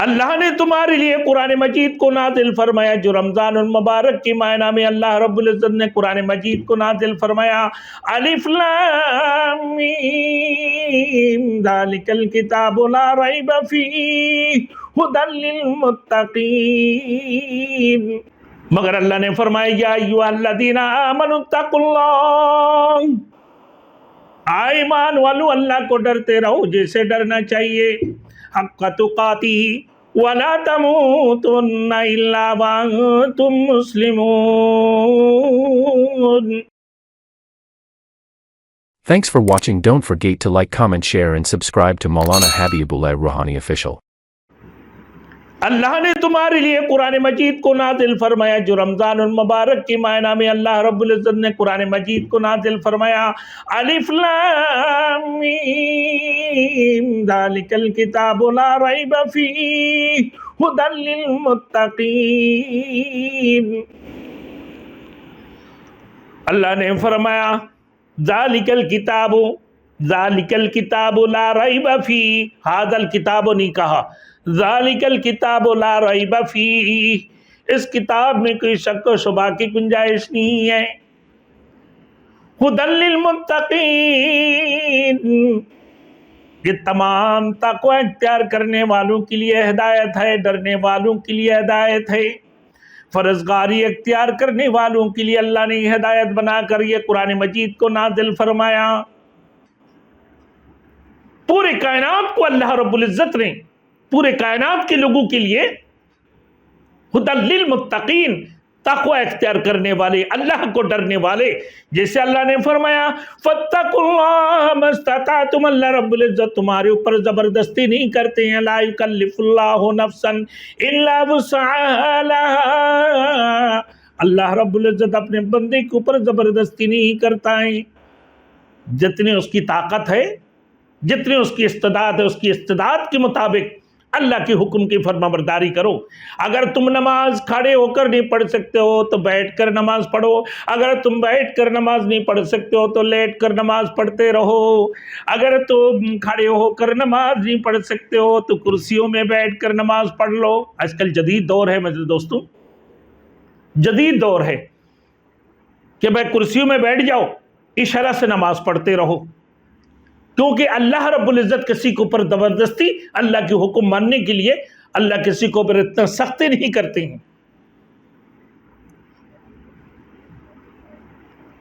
اللہ نے تمہارے لیے قرآن مجید کو نازل فرمایا جو رمضان المبارک کی مہینہ میں اللہ رب العزت نے قرآن مجید کو نازل فرمایا۔ الف لام میم ذالک الکتاب لا ریب فیہ ھدی للمتقین۔ مگر اللہ نے فرمایا یا ایھا الذین آمنوا اتقوا اللہ، ایمان والو اللہ کو ڈرتے رہو جیسے ڈرنا چاہیے، حق تقاتہ ولا تموتن الا وانتم مسلمون۔ Thanks for watching. Don't forget to like, comment, share and subscribe to Maulana Habibullah Ruhani Official. اللہ نے تمہارے لیے قرآن مجید کو نازل فرمایا جو رمضان المبارک کی مہینہ میں اللہ رب العزت نے قرآن مجید کو نازل فرمایا۔ الف لام میم ذالک الکتاب لا ریب فیہ ھدی للمتقین۔ اللہ نے فرمایا ذالک الکتاب لا ریب فیہ، ھذا الکتاب نہیں کہا، ذالک الکتاب لا ریب فیہ، اس کتاب میں کوئی شک و شبہ کی گنجائش نہیں ہے۔ ھدی للمتقین، یہ تمام تقوی اختیار کرنے والوں کے لیے ہدایت ہے، ڈرنے والوں کے لیے ہدایت ہے، فرزگاری اختیار کرنے والوں کے لیے اللہ نے ہدایت بنا کر یہ قرآن مجید کو نازل فرمایا۔ پورے کائنات کو اللہ رب العزت نے، پورے کائنات کے لوگوں کے لیے ھدی للمتقین، تقوی اختیار کرنے والے، اللہ کو ڈرنے والے، جیسے اللہ نے فرمایا فاتقوا اللہ ما استطعتم، اللہ رب العزت تمہارے اوپر زبردستی نہیں کرتے ہیں، لا یکلف اللہ نفسا الا وسعها لها، اللہ رب العزت اپنے بندے کے اوپر زبردستی نہیں کرتا ہے، جتنے اس کی طاقت ہے، جتنے اس کی استطاعت ہے، اس کی استطاعت کے مطابق اللہ کے حکم کی فرما برداری کرو۔ اگر تم نماز کھڑے ہو کر نہیں پڑھ سکتے ہو تو بیٹھ کر نماز پڑھو، اگر تم بیٹھ کر نماز نہیں پڑھ سکتے ہو تو لیٹ کر نماز پڑھتے رہو، اگر تم کھڑے ہو کر نماز نہیں پڑھ سکتے ہو تو کرسیوں میں بیٹھ کر نماز پڑھ لو۔ آج کل جدید دور ہے میرے دوستوں، جدید دور ہے کہ بھائی کرسیوں میں بیٹھ جاؤ، اشارہ سے نماز پڑھتے رہو، کیونکہ اللہ رب العزت کسی کو پر زبردستی اللہ کے حکم ماننے کے لیے اللہ کسی کو پر اتنا سختی نہیں کرتے ہیں،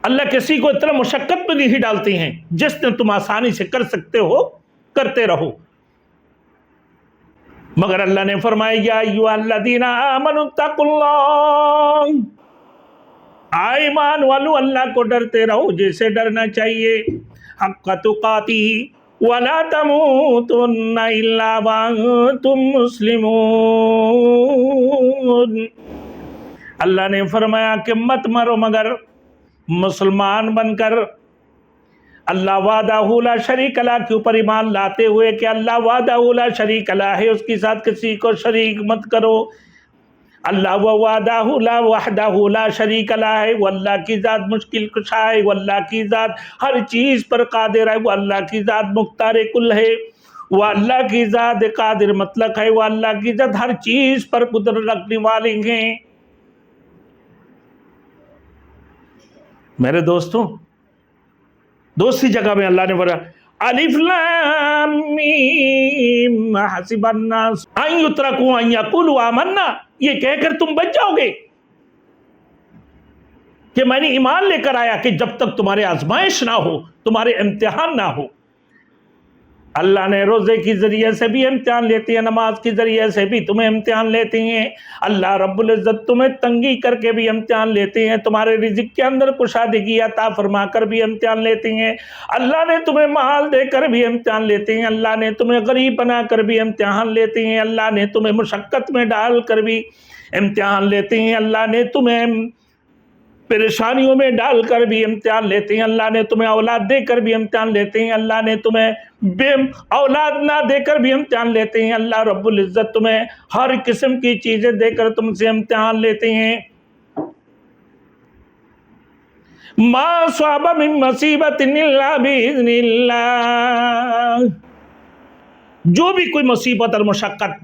اللہ کسی کو اتنا مشقت میں نہیں ڈالتے ہیں، جس نے تم آسانی سے کر سکتے ہو کرتے رہو۔ مگر اللہ نے فرمایا یا ایھا الذین آمنوا اتقوا اللہ، ایمان والو اللہ کو ڈرتے رہو جیسے ڈرنا چاہیے، حق تقاتہ ولا تموتن الا وانتم مسلمون۔ اللہ نے فرمایا کہ مت مرو مگر مسلمان بن کر، اللہ وحدہ لا شریک لا کے اوپر ایمان لاتے ہوئے کہ اللہ وحدہ لا شریک لا ہے، اس کے ساتھ کسی کو شریک مت کرو۔ اللہ وحدہ لا شریک لا ہے، وہ اللہ کی ذات مشکل کشا ہے، وہ اللہ کی ذات ہر چیز پر قادر ہے، وہ اللہ کی ذات مختار کل ہے، وہ اللہ کی ذات قادر مطلق ہے، وہ اللہ کی ذات ہر چیز پر قدرت رکھنے والے ہیں۔ میرے دوستوں، دوسری جگہ میں اللہ نے فرمایا الف لام میم حسب الناس ان یترکوا ان یقولوا آمنا، یہ کہہ کر تم بچ جاؤ گے کہ میں نے ایمان لے کر آیا، کہ جب تک تمہارے آزمائش نہ ہو، تمہارے امتحان نہ ہو۔ اللہ نے روزے کی ذریعے سے بھی امتحان لیتے ہیں، نماز کی ذریعے سے بھی تمہیں امتحان لیتے ہیں، اللہ رب العزت تمہیں تنگی کر کے بھی امتحان لیتے ہیں، تمہارے رزق کے اندر کشادگی عطا فرما کر بھی امتحان لیتے ہیں، اللہ نے تمہیں مال دے کر بھی امتحان لیتے ہیں، اللہ نے تمہیں غریب بنا کر بھی امتحان لیتے ہیں، اللہ نے تمہیں مشقت میں ڈال کر بھی امتحان لیتے ہیں، اللہ نے تمہیں پریشانیوں میں ڈال کر بھی امتحان لیتے ہیں، اللہ نے تمہیں اولاد دے کر بھی امتحان لیتے ہیں، اللہ نے تمہیں بے اولاد نہ دے کر بھی امتحان لیتے ہیں، اللہ رب العزت تمہیں ہر قسم کی چیزیں دے کر تم سے امتحان لیتے ہیں۔ ما صاب من مصیبت الا باذن اللہ، جو بھی کوئی مصیبت اور مشقت